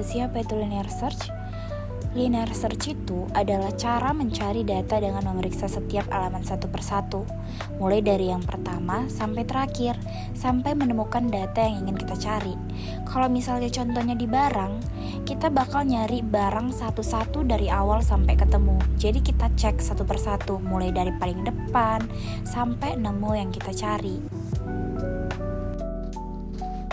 nggak sih apa itu linear search? Linear search itu adalah cara mencari data dengan memeriksa setiap elemen satu persatu, mulai dari yang pertama sampai terakhir, sampai menemukan data yang ingin kita cari. Kalau misalnya contohnya di barang, kita bakal nyari barang satu-satu dari awal sampai ketemu. Jadi kita cek satu persatu, mulai dari paling depan sampai nemu yang kita cari.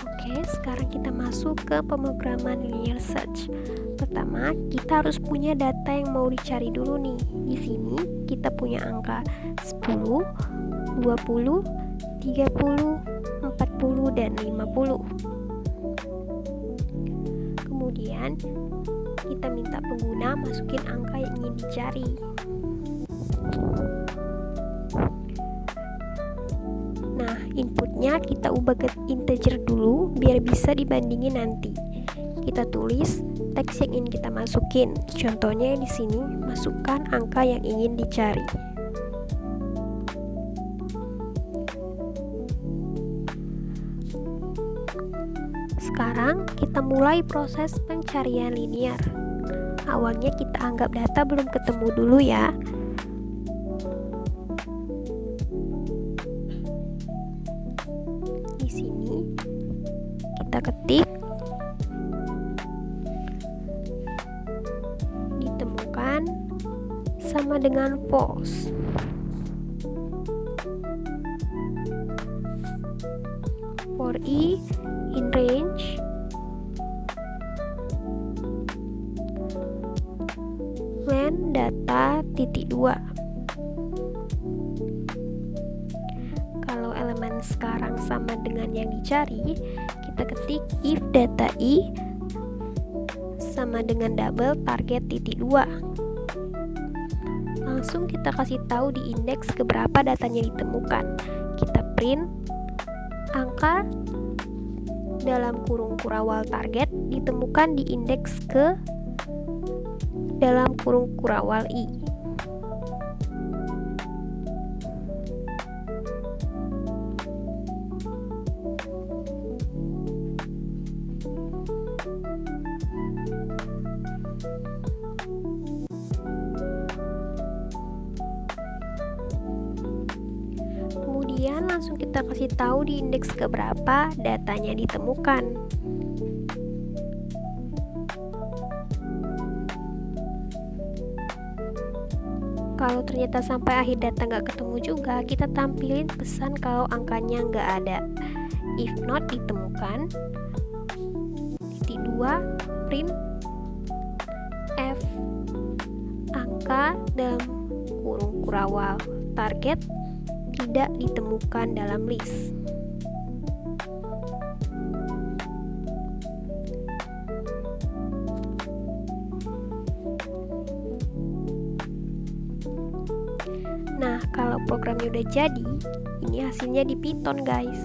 Oke, sekarang kita masuk ke pemrograman linear search. Pertama, kita harus punya data yang mau dicari dulu nih. Di sini kita punya angka 10, 20, 30, 40, dan 50. Kemudian, kita minta pengguna masukin angka yang ingin dicari. Nah, inputnya kita ubah ke integer dulu biar bisa dibandingin nanti. Kita tulis teks yang ingin kita masukin. Contohnya di sini, masukkan angka yang ingin dicari. Sekarang kita mulai proses pencarian linear. Awalnya kita anggap data belum ketemu dulu ya. Di sini kita ketik ditemukan sama dengan false. For i in range when data titik 2. Kalau elemen sekarang sama dengan yang dicari, kita ketik if data i sama dengan double target titik 2. Langsung kita kasih tahu di indeks keberapa datanya ditemukan. Kita print angka dalam kurung kurawal target ditemukan di indeks ke dalam kurung kurawal i. Kemudian langsung kita kasih tahu di indeks keberapa datanya ditemukan. Kalau ternyata sampai akhir data nggak ketemu juga, kita tampilin pesan kalau angkanya nggak ada. If not ditemukan, titik 2 print f angka dalam kurung kurawal target tidak ditemukan dalam list. Nah, kalau programnya udah jadi, ini hasilnya di Python, guys.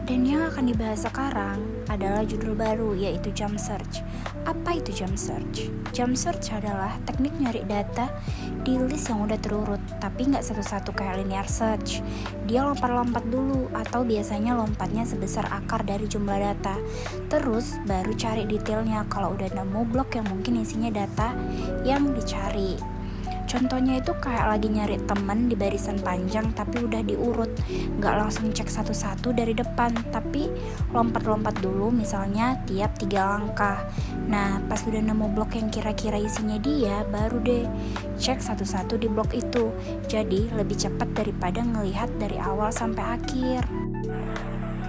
Dan yang akan dibahas sekarang adalah judul baru, yaitu jump search. Apa itu jump search? Jump search adalah teknik nyari data di list yang udah terurut, tapi nggak satu-satu kayak linear search. Dia lompat-lompat dulu, atau biasanya lompatnya sebesar akar dari jumlah data. Terus baru cari detailnya kalau udah nemu blok yang mungkin isinya data yang dicari. Contohnya itu kayak lagi nyari temen di barisan panjang tapi udah diurut, nggak langsung cek satu-satu dari depan, tapi lompat-lompat dulu misalnya tiap 3 langkah. Nah, pas udah nemu blok yang kira-kira isinya dia, baru deh cek satu-satu di blok itu. Jadi lebih cepat daripada ngelihat dari awal sampai akhir.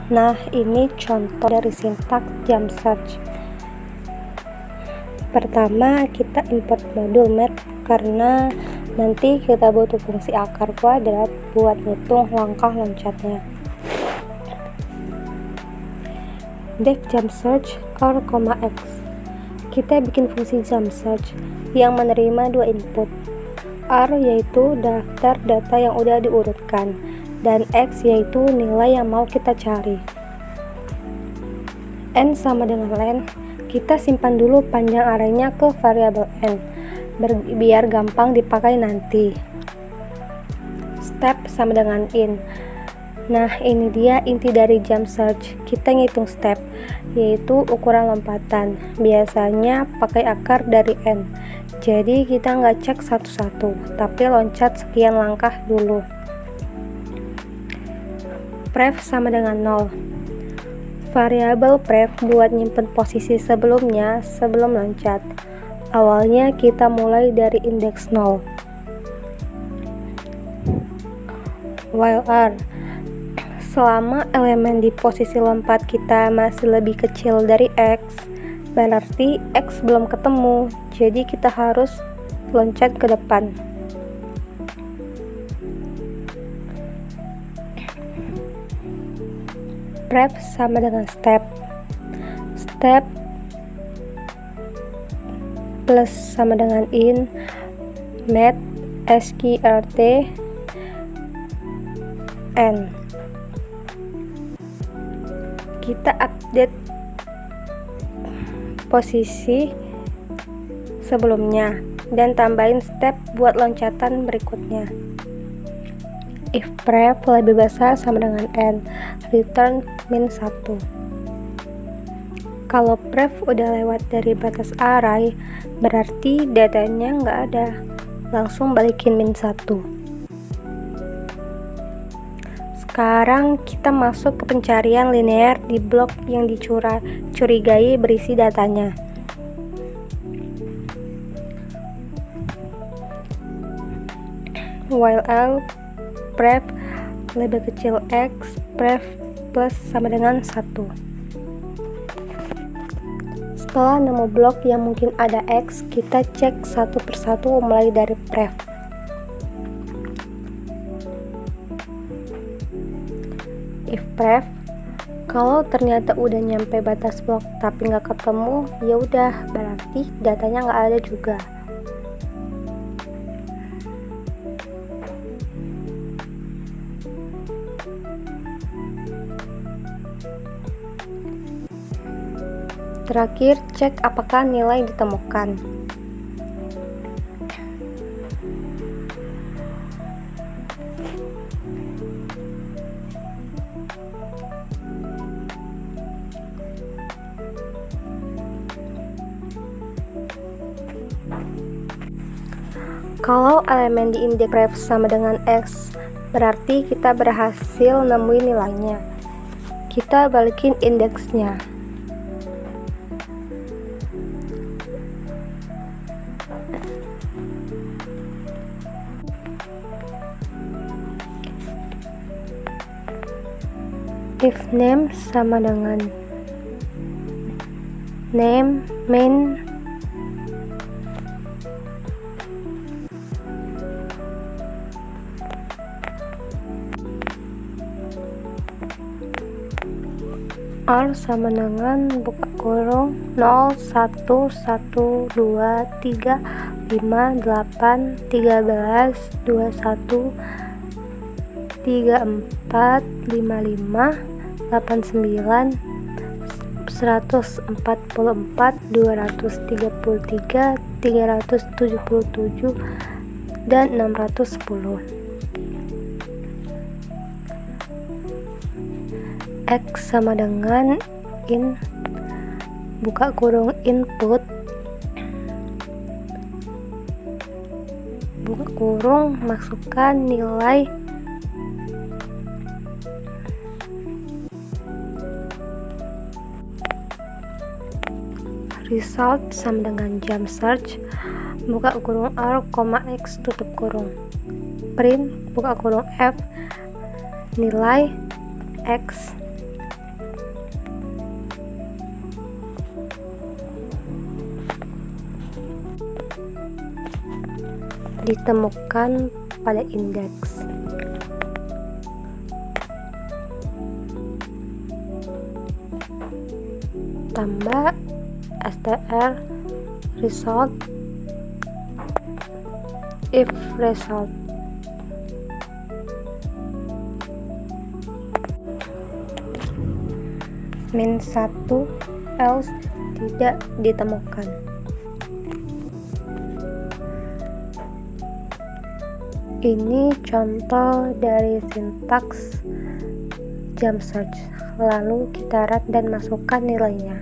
Nah, ini contoh dari sintaks jump search. Pertama, kita import modul map karena nanti kita butuh fungsi akar kuadrat buat ngitung langkah loncatnya. Def jump search r, x. Kita bikin fungsi jump search yang menerima 2 input. R yaitu daftar data yang udah diurutkan, dan x yaitu nilai yang mau kita cari. N sama dengan len. Kita simpan dulu panjang arraynya ke variabel n biar gampang dipakai nanti. Step sama dengan in. Nah, ini dia inti dari jump search. Kita ngitung step, yaitu ukuran lompatan. Biasanya pakai akar dari n. Jadi kita nggak cek satu-satu, tapi loncat sekian langkah dulu. Pref sama dengan 0. Variabel pref buat nyimpen posisi sebelumnya sebelum loncat. Awalnya kita mulai dari indeks 0. While r, selama elemen di posisi lompat kita masih lebih kecil dari x, berarti x belum ketemu, jadi kita harus loncat ke depan. Pref sama dengan step. Step plus sama dengan in, met, sqrt, n. Kita update posisi sebelumnya dan tambahin step buat loncatan berikutnya. If pref lebih besar sama dengan n, return -1. Kalau pref udah lewat dari batas array, berarti datanya nggak ada, langsung balikin -1. Sekarang kita masuk ke pencarian linear di blok yang dicurigai berisi datanya. While l, pref lebih kecil x, pref plus sama dengan 1. Setelah nemu blok yang mungkin ada x, kita cek satu persatu mulai dari pref. If pref, kalau ternyata udah nyampe batas blok tapi nggak ketemu, ya udah berarti datanya nggak ada juga. Terakhir, cek apakah nilai ditemukan. Kalau elemen di indeks pref sama dengan x, berarti kita berhasil nemuin nilainya. Kita balikin indeksnya. If name sama dengan name main r sama dengan buka kurung 0 1 1 2 3 5 8 13 21 34 55 89 144 233 377 dan 610. X sama dengan in buka kurung input buka kurung masukkan nilai result sama dengan jump search buka kurung r, x tutup kurung print buka kurung f nilai x ditemukan pada indeks. Tambah str result if result -1 else tidak ditemukan. Ini contoh dari sintaks jump search, lalu kita run dan masukkan nilainya.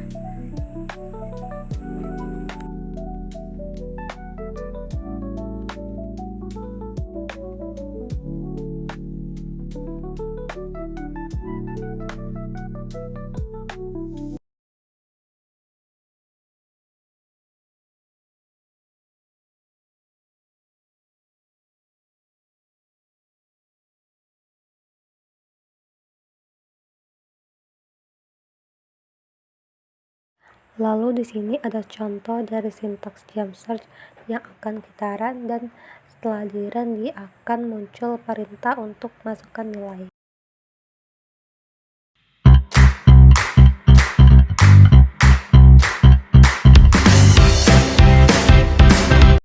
Lalu di sini ada contoh dari sintaks jump search yang akan kita run, dan setelah di run dia akan muncul perintah untuk masukkan nilai.